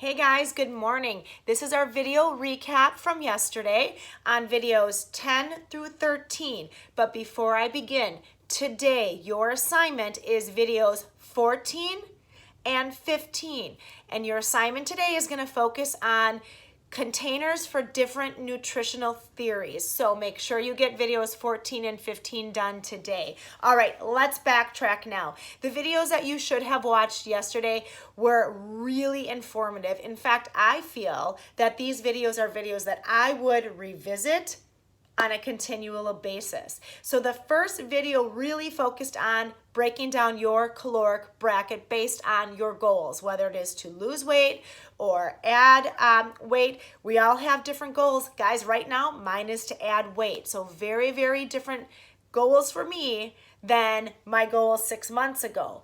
Hey guys, good morning. This is our video recap from yesterday on videos 10 through 13. But before I begin, today your assignment is videos 14 and 15. And your assignment today is going to focus on containers for different nutritional theories. So make sure you get videos 14 and 15 done today. All right, let's backtrack now. The videos that you should have watched yesterday were really informative. In fact, I feel that these videos are videos that I would revisit on a continual basis. So the first video really focused on breaking down your caloric bracket based on your goals, whether it is to lose weight or add weight. We all have different goals. Guys, right now, mine is to add weight. So very, very different goals for me than my goals 6 months ago.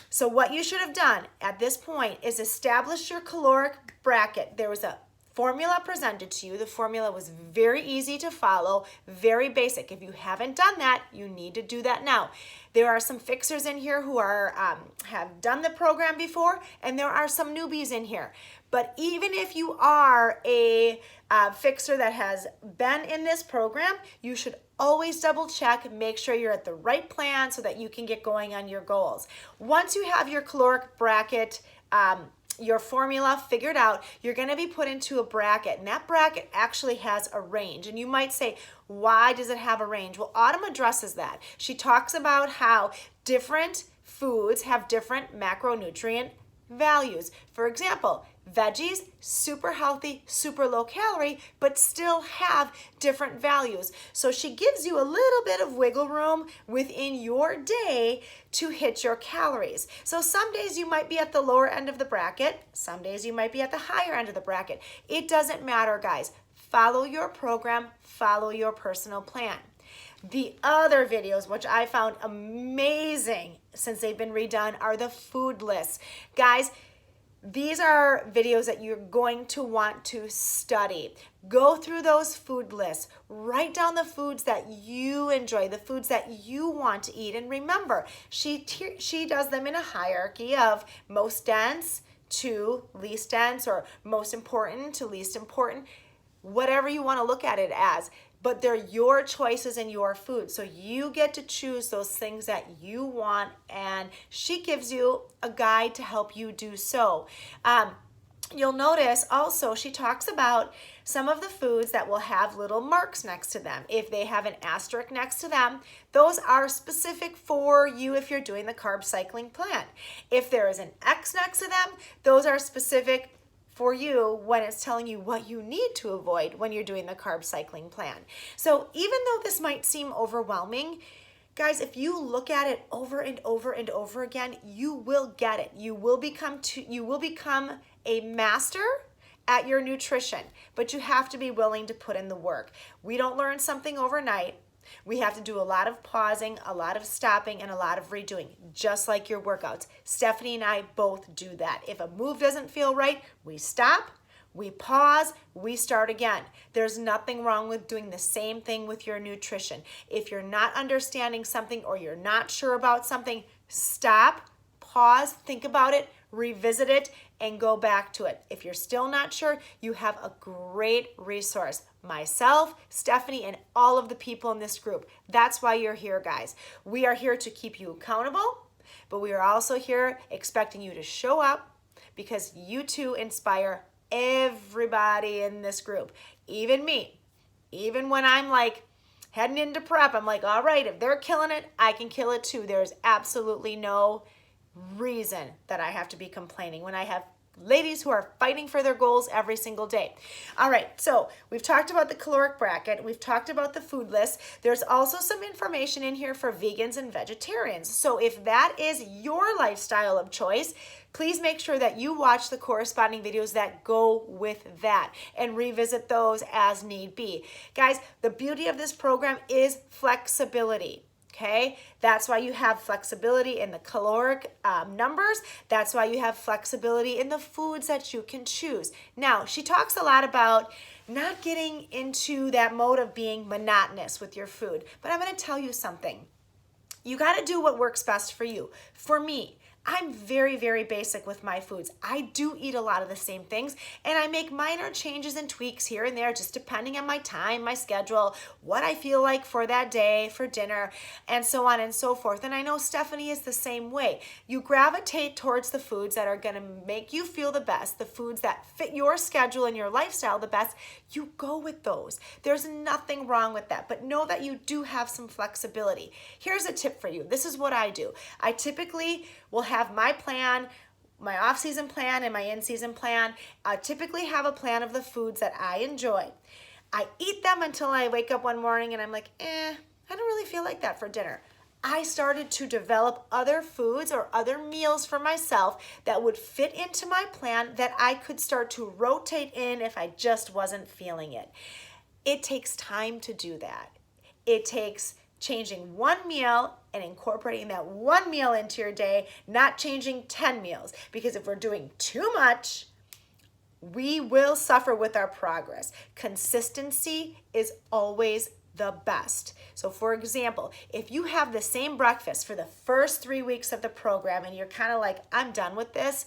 So what you should have done at this point is establish your caloric bracket. There was a formula presented to you. The formula was very easy to follow, very basic. If you haven't done that, you need to do that now. There are some fixers in here who are have done the program before, and there are some newbies in here. But even if you are a fixer that has been in this program, you should always double check, make sure you're at the right plan so that you can get going on your goals. Once you have your caloric bracket your formula figured out, you're going to be put into a bracket, and that bracket actually has a range. And you might say, why does it have a range? Well, Autumn addresses that. She talks about how different foods have different macronutrient values. For example, veggies, super healthy, super low calorie, but still have different values. So she gives you a little bit of wiggle room within your day to hit your calories. So some days you might be at the lower end of the bracket, some days you might be at the higher end of the bracket. It doesn't matter, guys. Follow your program, follow your personal plan. The other videos, which I found amazing since they've been redone, are the food lists. Guys, these are videos that you're going to want to study. Go through those food lists. Write down the foods that you enjoy, the foods that you want to eat. And remember, she does them in a hierarchy of most dense to least dense, or most important to least important, whatever you want to look at it as. But they're your choices and your food. So you get to choose those things that you want, and she gives you a guide to help you do so. You'll notice also she talks about some of the foods that will have little marks next to them. If they have an asterisk next to them, those are specific for you if you're doing the carb cycling plan. If there is an X next to them, those are specific for you when it's telling you what you need to avoid when you're doing the carb cycling plan. So even though this might seem overwhelming, guys, if you look at it over and over and over again, you will get it. You will become a master at your nutrition, but you have to be willing to put in the work. We don't learn something overnight. We have to do a lot of pausing, a lot of stopping, and a lot of redoing, just like your workouts. Stephanie and I both do that. If a move doesn't feel right, we stop, we pause, we start again. There's nothing wrong with doing the same thing with your nutrition. If you're not understanding something or you're not sure about something, stop, pause, think about it, revisit it, and go back to it. If you're still not sure, you have a great resource. Myself, Stephanie, and all of the people in this group. That's why you're here, guys. We are here to keep you accountable, but we are also here expecting you to show up, because you too inspire everybody in this group, even me. Even when I'm like heading into prep, I'm like, all right, if they're killing it, I can kill it too. There's absolutely no reason that I have to be complaining when I have ladies who are fighting for their goals every single day. All right, so we've talked about the caloric bracket. We've talked about the food list. There's also some information in here for vegans and vegetarians. So if that is your lifestyle of choice, please make sure that you watch the corresponding videos that go with that and revisit those as need be. Guys, the beauty of this program is flexibility. Okay, that's why you have flexibility in the caloric numbers. That's why you have flexibility in the foods that you can choose. Now, she talks a lot about not getting into that mode of being monotonous with your food. But I'm going to tell you something. You got to do what works best for you. For me, I'm very, very basic with my foods. I do eat a lot of the same things, and I make minor changes and tweaks here and there, just depending on my time, my schedule, what I feel like for that day, for dinner, and so on and so forth. And I know Stephanie is the same way. You gravitate towards the foods that are gonna make you feel the best, the foods that fit your schedule and your lifestyle the best. You go with those. There's nothing wrong with that, but know that you do have some flexibility. Here's a tip for you. This is what I do. I typically will have my plan, my off-season plan and my in-season plan. I typically have a plan of the foods that I enjoy. I eat them until I wake up one morning and I'm like, I don't really feel like that for dinner. I started to develop other foods or other meals for myself that would fit into my plan that I could start to rotate in if I just wasn't feeling it. It takes time to do that. It takes changing one meal and incorporating that one meal into your day, not changing 10 meals. Because if we're doing too much, we will suffer with our progress. Consistency is always the best. So for example, if you have the same breakfast for the first 3 weeks of the program and you're kind of like, I'm done with this,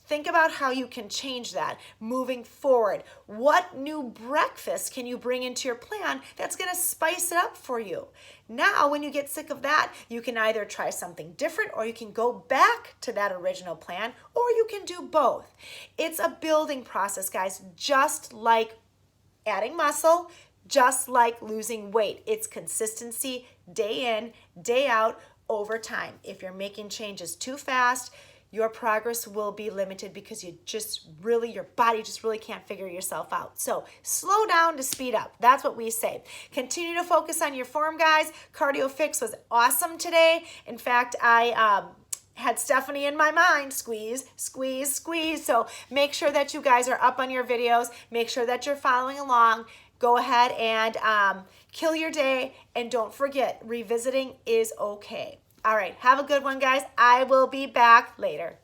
think about how you can change that moving forward. What new breakfast can you bring into your plan that's going to spice it up for you? Now, when you get sick of that, you can either try something different or you can go back to that original plan, or you can do both. It's a building process, guys, just like adding muscle, just like losing weight. It's consistency day in, day out, over time. If you're making changes too fast, your progress will be limited because your body just really can't figure yourself out. So slow down to speed up. That's what we say. Continue to focus on your form, guys. Cardio Fix was awesome today. In fact, I had Stephanie in my mind, squeeze, squeeze, squeeze. So make sure that you guys are up on your videos. Make sure that you're following along. Go ahead and kill your day. And don't forget, revisiting is okay. All right, have a good one, guys. I will be back later.